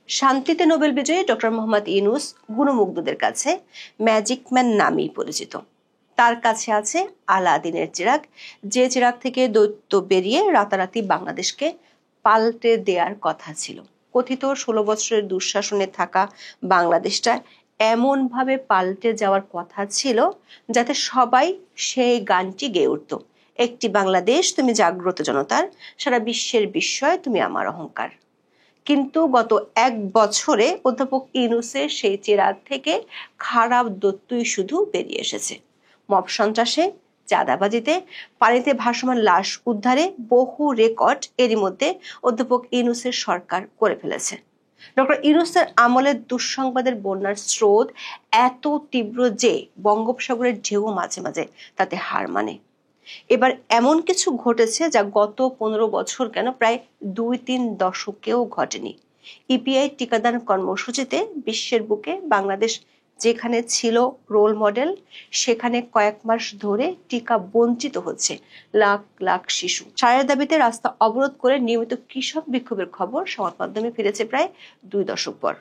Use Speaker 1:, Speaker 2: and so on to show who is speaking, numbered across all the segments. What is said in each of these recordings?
Speaker 1: শান্তিতে নোবেল বিজয়ী ডক্টর মোহাম্মদ ইউনূস গুণমুগ্ধদের কাছে ম্যাজিক ম্যান নামেই পরিচিত। তার কাছে আছে আলাদিনের চিরাগ, যে চিরাগ থেকে দৈত্য বেরিয়ে রাতারাতি বাংলাদেশকে পাল্টে দেওয়ার কথা ছিল। কথিত 16 বছরের দুঃশাসনে থাকা বাংলাদেশটা এমন ভাবে পাল্টে যাওয়ার কথা ছিল যাতে সবাই সেই গানটি গেয়ে উঠত, একটি বাংলাদেশ তুমি জাগ্রত জনতার, সারা বিশ্বের বিস্ময় তুমি আমার অহংকার। কিন্তু গত 1 বছরে অধ্যাপক ইউনূসের সেই চিরাগ থেকে খারাপ দৈত্যই শুধু বেরিয়ে এসেছে। মব সন্ত্রাসে, চাঁদাবাজিতে, পানিতে ভাসমান লাশ উদ্ধারে বহু রেকর্ড এরই মধ্যে অধ্যাপক ইউনূসের সরকার করে ফেলেছে। ডক্টর ইউনূসের আমলের দুঃসংবাদের বন্যার স্রোত এত তীব্র যে বঙ্গোপসাগরের ঢেউ মাঝে মাঝে তাতে হার মানে। এবার এমন কিছু ঘটেছে যা গত 15 বছর কেন প্রায় 2-3 দশকেও ঘটেনি। ইপিআই টিকাদান কর্মসূচিতে বিশ্বের বুকে বাংলাদেশ যেখানে ছিল রোল মডেল, সেখানে কয়েক মাস ধরে টিকা বঞ্চিত হচ্ছে লাখ লাখ শিশু। সারের দাবিতে রাস্তা অবরোধ করে নিয়মিত কৃষক বিক্ষোভের খবর সংবাদ মাধ্যমে ফিরেছে প্রায় 2 দশক পর।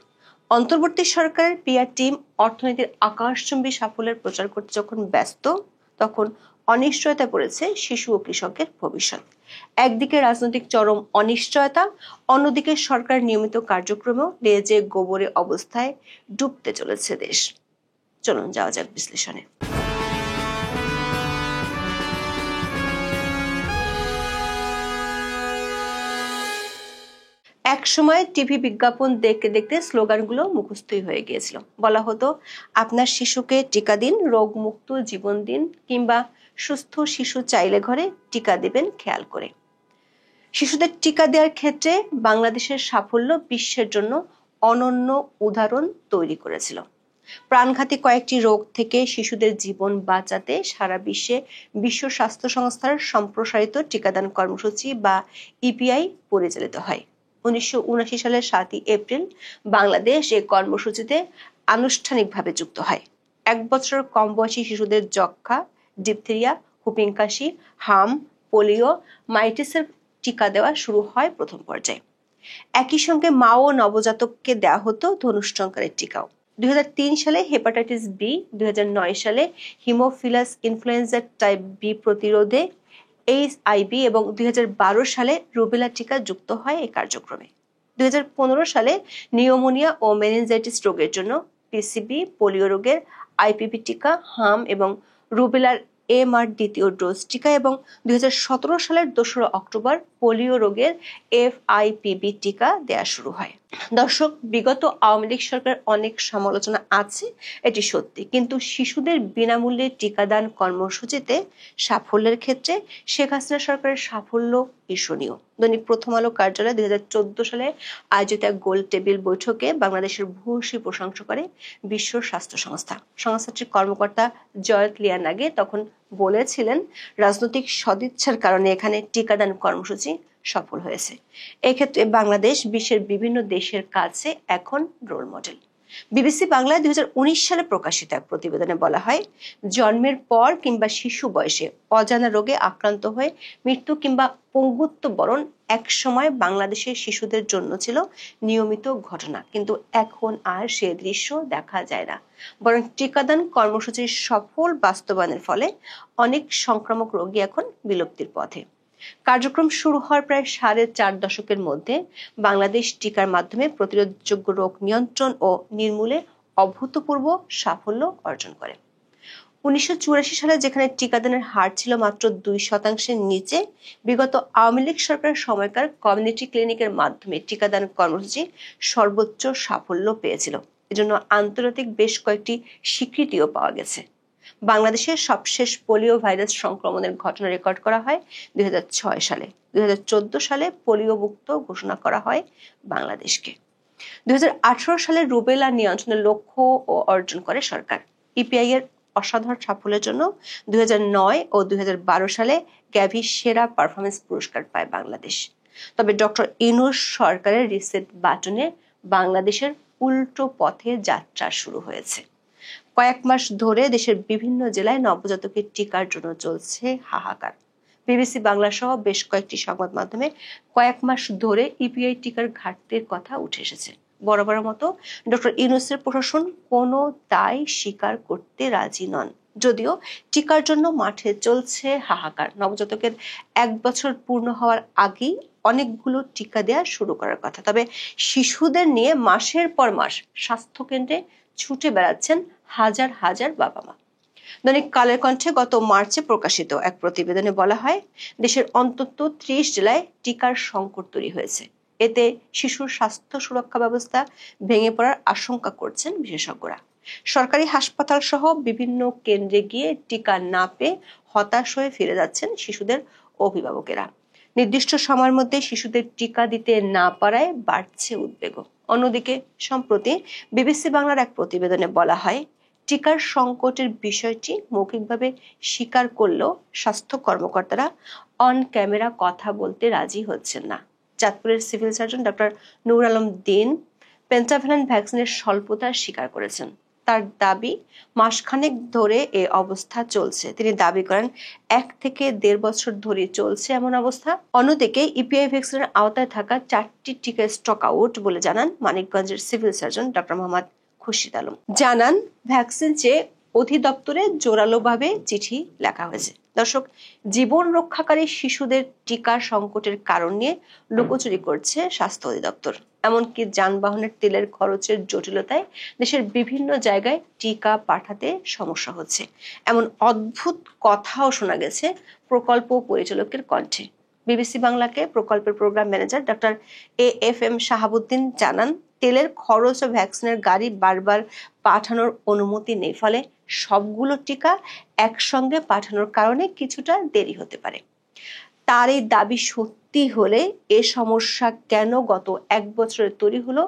Speaker 1: অন্তর্বর্তী সরকারের পিআর টিম অর্থনীতির আকাশচুম্বী সাফল্যের প্রচার করতে যখন ব্যস্ত, তখন অনিশ্চয়তা পড়েছে শিশু ও কৃষকের ভবিষ্যৎ। একদিকে রাজনৈতিক চরম অনিশ্চয়তা, অন্যদিকে সরকার নিয়মিত কার্যক্রমেও লেজে গোবরে অবস্থায় ডুবতে চলেছে দেশ। চলুন যাওয়া যাক বিশ্লেষণে। এক সময় টিভি বিজ্ঞাপন দেখতে দেখতে স্লোগানগুলো মুখস্থই হয়ে গিয়েছিল। বলা হতো, আপনার শিশুকে টিকা দিন, রোগমুক্ত জীবন দিন, কিংবা সুস্থ শিশু চাইলে ঘরে টিকা দিবেন খেয়াল করে। শিশুদের টিকা দেওয়ার ক্ষেত্রে বাংলাদেশের সাফল্য বিশ্বের জন্য অনন্য উদাহরণ তৈরি করেছিল। প্রাণঘাতী কয়েকটি রোগ থেকে শিশুদের জীবন বাঁচাতে সারা বিশ্বে বিশ্ব স্বাস্থ্য সংস্থার সম্প্রসারিত টিকাদান কর্মসূচি বা ইপিআই পরিচালিত হয়। 1979 সালের 7 এপ্রিল বাংলাদেশ এই কর্মসূচিতে আনুষ্ঠানিকভাবে যুক্ত হয়। 1 বছর কম বয়সী শিশুদের যক্ষ্মা, ডিপথেরিয়া, হুপিং কাশি, হাম, পোলিও, মাইটিসের টিকা দেওয়া শুরু হয় প্রথম পর্যায়ে। একই সঙ্গে মা ও নবজাতককে দেওয়া হতো ধনুষ্টঙ্কারের টিকাও। 2003 সালে হেপাটাইটিস বি, 2009 সালে হিমোফিলাস ইনফ্লুয়েঞ্জা টাইপ বি প্রতিরোধে এইচআইভি এবং 2012 সালে রুবেলা টিকা যুক্ত হয় এই কার্যক্রমে। 2015 সালে নিউমোনিয়া ও মেনিনজাইটিস রোগের জন্য পিসিবি, পোলিও রোগের আইপিভি টিকা, হাম এবং রুবেলার এমআর দ্বিতীয় ডোজ টিকা এবং 2017 সালের 2 অক্টোবর পোলিও রোগের এফআইপিবি টিকা দেয়া শুরু হয়। দর্শক, বিগত আওয়ামী লীগ সরকার অনেক সমালোচনা আছে, এটি সত্যি, কিন্তু শিশুদের বিনামূল্যে টিকাদান কর্মসূচিতে সাফল্যের ক্ষেত্রে শেখ হাসিনা সরকারের সাফল্য ঈর্ষণীয়। দৈনিক প্রথম আলো কার্যালয়ে 2014 সালে আয়োজিত এক গোল টেবিল বৈঠকে বাংলাদেশের ভূয়সী প্রশংসা করে বিশ্ব স্বাস্থ্য সংস্থা। সংস্থাটির কর্মকর্তা জয়ত লিয়ানাগে তখন বলেছিলেন, রাজনৈতিক সদিচ্ছার কারণে এখানে টিকাদান কর্মসূচি সফল হয়েছে। এক্ষেত্রে বাংলাদেশ বিশ্বের বিভিন্ন দেশের কাছে এখন রোল মডেল। বিবিসি বাংলায় 2019 সালে প্রকাশিত এক প্রতিবেদনে বলা হয়, জন্মের পর কিংবা শিশু বয়সে অজানা রোগে আক্রান্ত হয়ে মৃত্যু কিংবা পঙ্গুত্ব বরণ এক সময় বাংলাদেশের শিশুদের জন্য ছিল নিয়মিত ঘটনা, কিন্তু এখন আর সে দৃশ্য দেখা যায় না। বরং টিকাদান কর্মসূচির সফল বাস্তবায়নের ফলে অনেক সংক্রামক রোগী এখন বিলুপ্তির পথে। কার্যক্রম শুরু হওয়ার প্রায় 4.5 দশকের মধ্যে বাংলাদেশ টিকার মাধ্যমে প্রতিরোধযোগ্য রোগ নিয়ন্ত্রণ ও নির্মূলে অভূতপূর্ব সাফল্য অর্জন করে। 1984 সালে যেখানে টিকাদানের হার ছিল মাত্র 2% নিচে, বিগত আওয়ামী লীগ সরকারের সময়কার কমিউনিটি ক্লিনিকের মাধ্যমে টিকাদান কর্মসূচি সর্বোচ্চ সাফল্য পেয়েছিল। এজন্য আন্তর্জাতিক বেশ কয়েকটি স্বীকৃতিও পাওয়া গেছে। বাংলাদেশের সবশেষ পোলিও ভাইরাস সংক্রমণের ঘটনা রেকর্ড করা হয় 2006 সালে। 2014 সালে পোলিও মুক্ত ঘোষণা করা হয় বাংলাদেশকে। 2018 সালে রুবেলা নিয়ন্ত্রণের লক্ষ্য অর্জন করে সরকার। ইপিআই এর অসাধারণ সাফল্যের জন্য 2009 ও 2012 সালে গ্যাভি সেরা পারফরমেন্স পুরস্কার পায় বাংলাদেশ। তবে ডক্টর ইউনূস সরকারের রিসেট বাটনে বাংলাদেশের উল্টো পথে যাত্রা শুরু হয়েছে। কয়েক মাস ধরে দেশের বিভিন্ন জেলায় নবজাতকের টিকার জন্য চলছে হাহাকার। বিবিসি বাংলা সহ বেশ কয়েকটি সংবাদ মাধ্যমে কয়েক মাস ধরে ইপিআই টিকার ঘাটতির কথা উঠে এসেছে। বরাবরের মতো ডক্টর ইউনূসের প্রশাসন কোনো দায় স্বীকার করতে রাজি নন। যদিও টিকার জন্য মাঠে চলছে হাহাকার। নবজাতকের 1 বছর পূর্ণ হওয়ার আগেই অনেকগুলো টিকা দেওয়া শুরু করার কথা। তবে শিশুদের নিয়ে মাসের পর মাস স্বাস্থ্যকেন্দ্রে ছুটে বেড়াচ্ছেন হাজার হাজার বাবা মা। দৈনিক কালের কণ্ঠে গত মার্চে প্রকাশিত এক প্রতিবেদনে বলা হয়, দেশের অন্তত 30 জেলায় টিকার সংকট তৈরি হয়েছে। এতে শিশুর স্বাস্থ্য সুরক্ষা ব্যবস্থা ভেঙে পড়ার আশঙ্কা করছেন বিশেষজ্ঞরা। সরকারি হাসপাতাল সহ বিভিন্ন কেন্দ্রে গিয়ে টিকা না পেয়ে হতাশ হয়ে ফিরে যাচ্ছেন শিশুদের অভিভাবকেরা। নির্দিষ্ট সময়ের মধ্যে শিশুদের টিকা দিতে না পারায় বাড়ছে উদ্বেগ। অন্যদিকে সম্প্রতি বিবিসি বাংলার এক প্রতিবেদনে বলা হয়, টিকার সংকটের বিষয়টি মৌখিকভাবে স্বীকার করলেও স্বাস্থ্য কর্মকর্তারা অন ক্যামেরা কথা বলতে রাজি হচ্ছেন না। চাঁদপুরের সিভিল সার্জন ডক্টর নূর আলম দিন পেন্টাভ্যালেন্ট ভ্যাকসিনের স্বল্পতা স্বীকার করেছেন। তার দাবি, মাসখানেক ধরে এ অবস্থা চলছে। তিনি দাবি করেন 1 থেকে 1.5 বছর ধরে চলছে এমন অবস্থা। অন্যদিকে ইপিআই ভ্যাকসিনের আওতায় থাকা 4টি টিকা স্টক আউট বলে জানান মানিকগঞ্জের civil surgeon doctor Mohammad Khurshid Alam. জানান, ভ্যাকসিন চেয়ে অধিদপ্তরে জোরালোভাবে চিঠি লেখা হয়েছে। দর্শক, জীবন রক্ষাকারী শিশুদের টিকা সংকটের কারণ নিয়ে লুকোচুরি করছে স্বাস্থ্য অধিদপ্তর। এমনকি যানবাহনের তেলের খরচের জটিলতায় দেশের বিভিন্ন জায়গায় টিকা পাঠাতে সমস্যা হচ্ছে, এমন অদ্ভুত কথাও শোনা গেছে প্রকল্প পরিচালকের কণ্ঠে। বিবিসি বাংলাকে প্রকল্পের programme manager doctor AFM Shahabuddin জানান, তেলের খরচ ও ভ্যাকসিনের গাড়ি বারবার পাঠানোর অনুমতি নেই, ফলে সবগুলো টিকা একসঙ্গে পাঠানোর কারণে কিছুটা দেরি হতে পারে। তার এই দাবি সত্যি হলে এ সমস্যা কেন গত 1 বছরে তৈরি হলো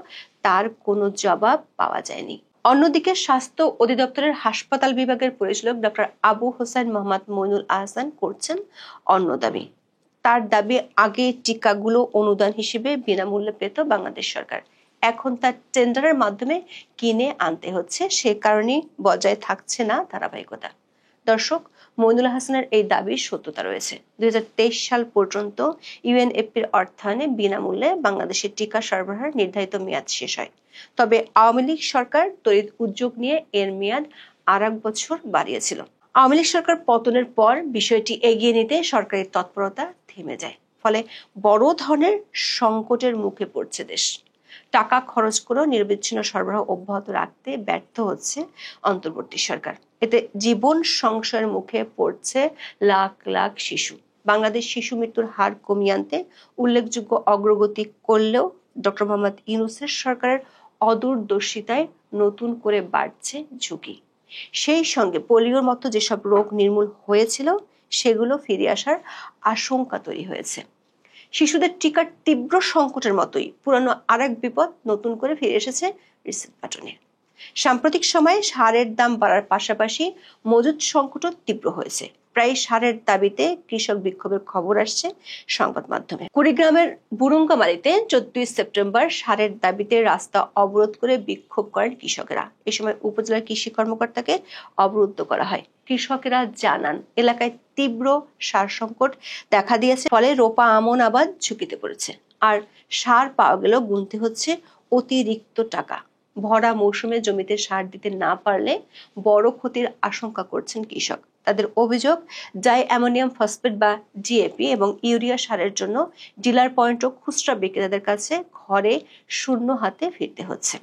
Speaker 1: তার কোনো জবাব পাওয়া যায়নি। অন্যদিকে স্বাস্থ্য অধিদপ্তরের হাসপাতাল বিভাগের পরিচালক ডক্টর আবু হোসেন মোহাম্মদ মইনুল আহসান করছেন অন্য দাবি। তার দাবি, আগে টিকাগুলো অনুদান হিসেবে বিনামূল্যে পেত বাংলাদেশ সরকার, এখন তার টেন্ডারের মাধ্যমে কিনে আনতে হচ্ছে, সে কারণেই বজায় থাকছে না ধারাবাহিকতা। দর্শক, মইনুল হাসানের এই দাবির সত্যতা রয়েছে। 2023 সাল পর্যন্ত ইউএনএফপির অর্থায়নে বিনামূল্যে বাংলাদেশের টিকা সরবরাহের নির্ধারিত মেয়াদ শেষ হয়। তবে আওয়ামী লীগ সরকার তড়িৎ উদ্যোগ নিয়ে এর মেয়াদ আর 1 বছর বাড়িয়েছিল। আওয়ামী লীগ সরকার পতনের পর বিষয়টি এগিয়ে নিতে সরকারি তৎপরতা থেমে যায়, ফলে বড় ধরনের সংকটের মুখে পড়ছে দেশ। টাকা খরচ করেও নিরবিচ্ছিন্ন সরবরাহ অব্যাহত রাখতে ব্যর্থ হচ্ছে অন্তর্বর্তী সরকার। এতে জীবন সংশয়ের মুখে পড়ছে লাখ লাখ শিশু। বাংলাদেশ শিশু মৃত্যুর হার কমিয়ে আনতে উল্লেখযোগ্য অগ্রগতি করলেও ডক্টর মোহাম্মদ ইউনূসের সরকারের অদূরদর্শিতায় নতুন করে বাড়ছে ঝুঁকি। সেই সঙ্গে পোলিওর মতো যেসব রোগ নির্মূল হয়েছিল সেগুলো ফিরে আসার আশঙ্কা তৈরি হয়েছে। শিশুদের টিকার তীব্র সংকটের মতোই পুরানো আরেক বিপদ নতুন করে ফিরে এসেছে রিসেট বাটনে। সাম্প্রতিক সময়ে সারের দাম বাড়ার পাশাপাশি মজুদ সংকটও তীব্র হয়েছে। প্রায় সারের দাবিতে কৃষক বিক্ষোভের খবর আসছে সংবাদ মাধ্যমে। কুড়িগ্রামের বুরুঙ্গামারীতে 14 সেপ্টেম্বর সারের দাবিতে রাস্তা অবরোধ করে বিক্ষোভ করেন কৃষকেরা। এ সময় উপজেলা কৃষি কর্মকর্তাকে অবরুদ্ধ করা হয়। কৃষকেরা জানান, এলাকায় তীব্র সার সংকট দেখা দিয়েছে, ফলে রোপা আমন আবাদ ঝুঁকিতে পড়েছে। আর সার পাওয়া গেলেও গুনতে হচ্ছে অতিরিক্ত টাকা। ভরা মৌসুমে জমিতে সার দিতে না পারলে বড় ক্ষতির আশঙ্কা করছেন কৃষক। তাদের অভিযোগ, ডাই অ্যামোনিয়াম ফসফেট বা ডিএপি এবং ইউরিয়া সারের জন্য ডিলার পয়েন্ট ও খুচরা বিক্রেতাদের কাছে ঘরে শূন্য হাতে ফিরতে হচ্ছে,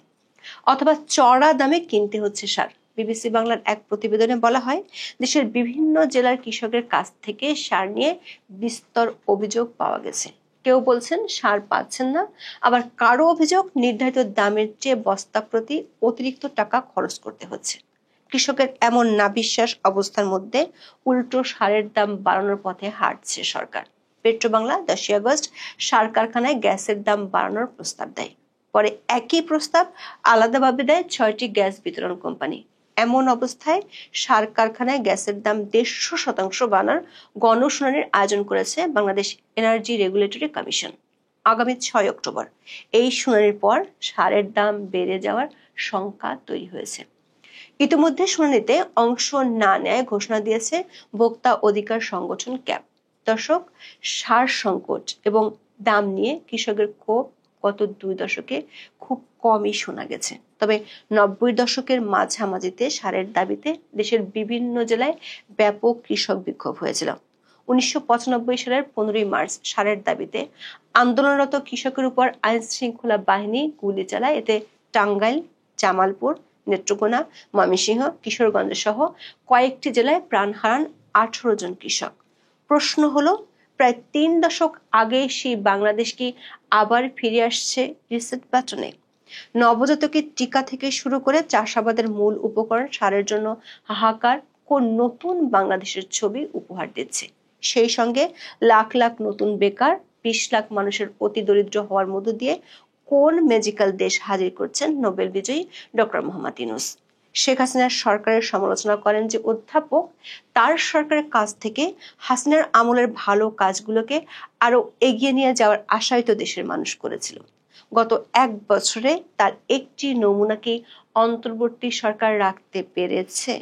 Speaker 1: অথবা চড়া দামে কিনতে হচ্ছে সার। বিবিসি বাংলার এক প্রতিবেদনে বলা হয়, দেশের বিভিন্ন জেলার কৃষকের কাছ থেকে সার নিয়ে বিস্তর অভিযোগ পাওয়া গেছে। কেউ বলছেন সার পাচ্ছেন না, আবার কারো অভিযোগ নির্ধারিত দামের চেয়ে বস্তা প্রতি অতিরিক্ত টাকা খরচ করতে হচ্ছে। কৃষকের এমন নাবিশ্বাস অবস্থার মধ্যে উল্টো সারের দাম বাড়ানোর পথে হাঁটছে সরকার। পেট্রোবাংলা 10 আগস্ট সার কারখানায় গ্যাসের দাম বাড়ানোর প্রস্তাব দেয়। পরে একই প্রস্তাব আলাদাভাবে দেয় 6টি গ্যাস বিতরণ কোম্পানি। এমন অবস্থায় সার কারখানায় গ্যাসের দাম 150% বাড়ানোর গণশুনানির আয়োজন করেছে বাংলাদেশ এনার্জি রেগুলেটরি কমিশন। আগামী 6 অক্টোবর এই শুনানির পর সারের দাম বেড়ে যাওয়ার শঙ্কা তৈরি হয়েছে। ইতিমধ্যে শুনানিতে অংশ না নেয় ঘোষণা দিয়েছে ভোক্তা অধিকার সংগঠন ক্যাব। দর্শক, সার সংকট এবং দাম নিয়ে কৃষকের ক্ষোভ গত 2 দশকে খুব কমই শোনা গেছে। তবে 90 দশকের মাঝামাঝিতে সারের দাবিতে দেশের বিভিন্ন জেলায় ব্যাপক কৃষক বিক্ষোভ হয়েছিল। 1995 সালের 15 মার্চ সারের দাবিতে আন্দোলনরত কৃষকের উপর আইন শৃঙ্খলা বাহিনী গুলি চালায়। এতে টাঙ্গাইল, জামালপুর, নেত্রকোনা, ময়মনসিংহ, কিশোরগঞ্জ সহ কয়েকটি জেলায় প্রাণ হারান 18 জন কৃষক। প্রশ্ন হলো, প্রায় 3 দশক আগে সেই বাংলাদেশ কি আবার ফিরে আসছে রিসেট বাটনে? নবজাতকের টিকা থেকে শুরু করে চাষাবাদের মূল উপকরণ সারের জন্য হাহাকার কোন নতুন বাংলাদেশের ছবি উপহার দিচ্ছে? সেই সঙ্গে লাখ লাখ নতুন বেকার, 20 লাখ মানুষের অতি দরিদ্র হওয়ার মধ্য দিয়ে কোন ম্যাজিক্যাল দেশ হাজির করছেন নোবেল বিজয়ী ডক্টর মোহাম্মদ ইউনূস? শেখ হাসিনার সরকারের সমালোচনা করেন যে অধ্যাপক, তার সরকারের কাছ থেকে হাসিনার আমলের ভালো কাজগুলোকে আরো এগিয়ে নিয়ে যাওয়ার আশাই তো দেশের মানুষ করেছিল। গত 1 বছরে তার একটি নমুনাকে অন্তর্বর্তী সরকার রাখতে পেরেছে?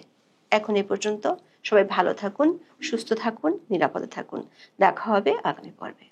Speaker 1: এখন এ পর্যন্ত। সবাই ভালো থাকুন, সুস্থ থাকুন, নিরাপদে থাকুন। দেখা হবে আগামী পর্বে।